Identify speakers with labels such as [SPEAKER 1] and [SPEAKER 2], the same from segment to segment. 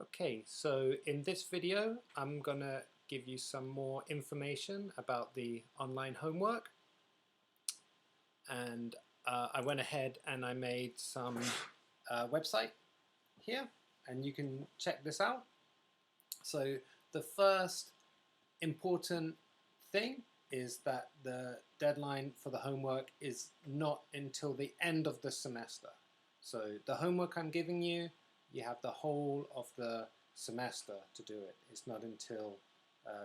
[SPEAKER 1] Okay, so in this video I'm gonna give you some more information about the online homework, and I went ahead and I made some website here, and you can check this out. So the first important thing is that the deadline for the homework is not until the end of the semester. So the homework I'm giving you, you have the whole of the semester to do it. It's not until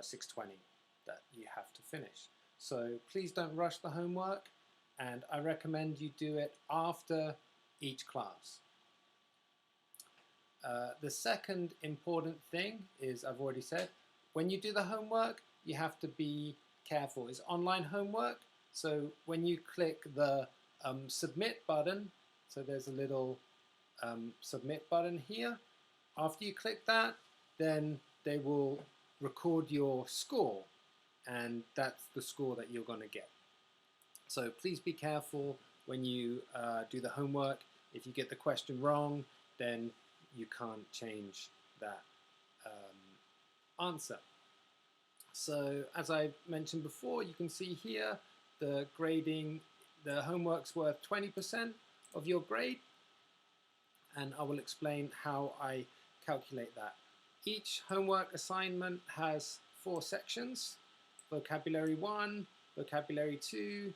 [SPEAKER 1] 6:20 that you have to finish. So please don't rush the homework, and I recommend you do it after each class. The second important thing is, I've already said, when you do the homework, you have to be careful. It's online homework, so when you click the submit button, so there's a little submit button here. After you click that, then they will record your score, and that's the score that you're going to get. So please be careful when you do the homework. If you get the question wrong, then you can't change that answer. So as I mentioned before, you can see here the grading, the homework's worth 20% of your grade, and I will explain how I calculate that. Each homework assignment has 4 sections: vocabulary 1, vocabulary 2,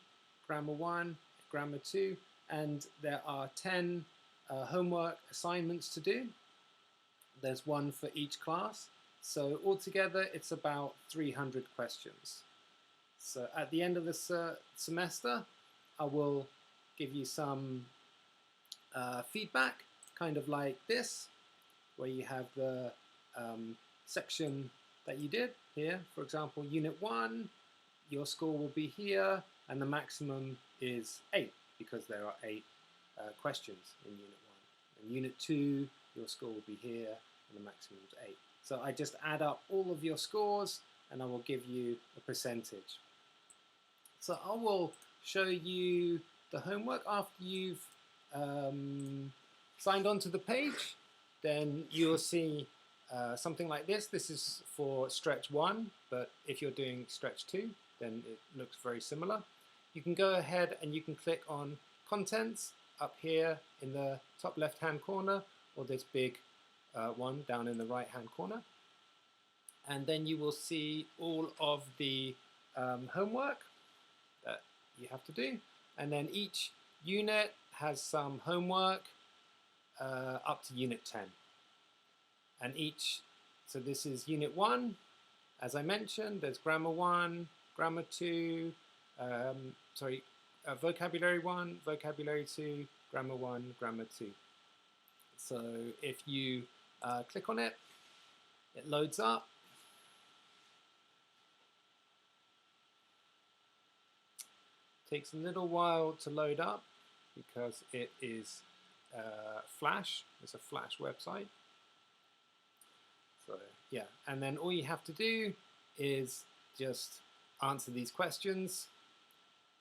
[SPEAKER 1] grammar 1, grammar 2, and there are 10 homework assignments to do. There's one for each class, so altogether it's about 300 questions. So at the end of the semester, I will give you some feedback, kind of like this, where you have the section that you did here. For example, Unit 1, your score will be here, and the maximum is 8, because there are 8 questions in Unit 1. In Unit 2, your score will be here, and the maximum is 8. So I just add up all of your scores, and I will give you a percentage. So I will show you the homework after you've signed on to the page. Then you'll see something like this. This is for stretch 1, but if you're doing stretch 2, then it looks very similar. You can go ahead and you can click on Contents up here in the top left-hand corner, or this big one down in the right-hand corner. And then you will see all of the homework that you have to do. And then each unit has some homework up to Unit 10. And so this is Unit 1. As I mentioned, there's Grammar 1, Grammar 2, Vocabulary 1, Vocabulary 2, Grammar 1, Grammar 2. So if you click on it, it loads up. Takes a little while to load up because it is Flash. It's a Flash website. So yeah, and then all you have to do is just answer these questions.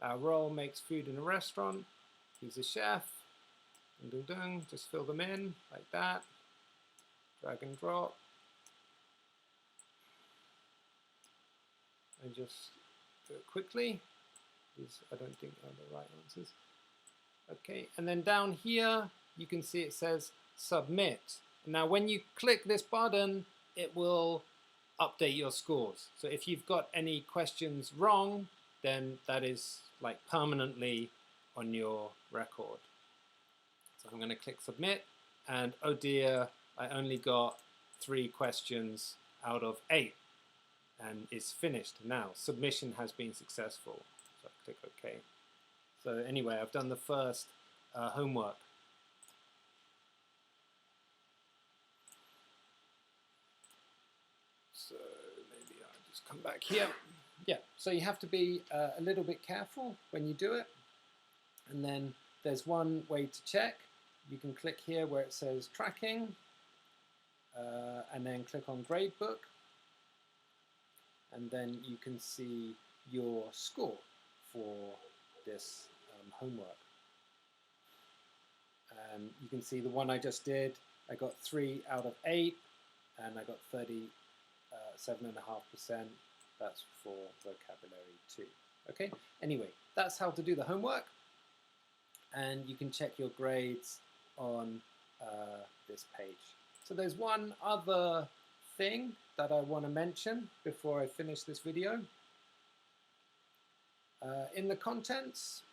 [SPEAKER 1] Our role makes food in a restaurant. Who's a chef? Dun, dun, dun. Just fill them in like that. Drag and drop. And just do it quickly. These I don't think are the right answers. Okay, and then down here you can see it says submit. Now when you click this button, it will update your scores. So if you've got any questions wrong, then that is like permanently on your record. So I'm going to click submit, and oh dear, I only got 3 questions out of 8, and it's finished now. Submission has been successful. So I click OK. So anyway, I've done the first homework. So maybe I'll just come back here. Yeah, so you have to be a little bit careful when you do it. And then there's one way to check. You can click here where it says tracking, and then click on gradebook. And then you can see your score for this homework. You can see the one I just did, I got 3 out of 8. and I got 37.5%. That's for vocabulary 2. Okay, anyway, that's how to do the homework, and you can check your grades on this page. So there's one other thing that I want to mention before I finish this video. In the contents,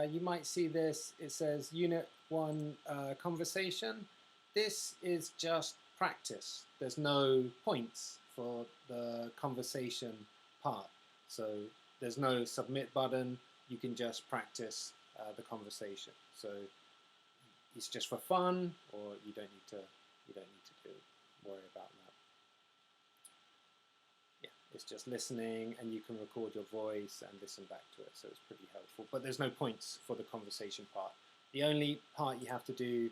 [SPEAKER 1] you might see this, it says Unit 1 conversation. This is just practice. There's no points for the conversation part. So there's no submit button. You can just practice the conversation. So it's just for fun, or you don't need to worry about that. Yeah, it's just listening, and you can record your voice and listen back to it, so it's pretty helpful. But there's no points for the conversation part. The only part you have to do,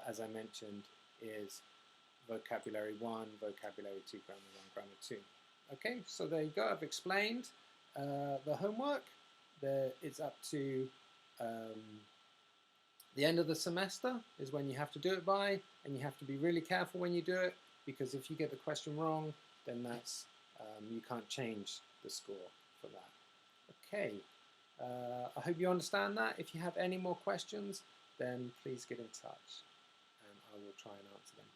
[SPEAKER 1] as I mentioned, is vocabulary 1, vocabulary 2, grammar 1, grammar 2. Okay, so there you go. I've explained the homework. It's up to the end of the semester is when you have to do it by, and you have to be really careful when you do it, because if you get the question wrong, then that's you can't change the score for that. Okay, I hope you understand that. If you have any more questions, then please get in touch, and I will try and answer them.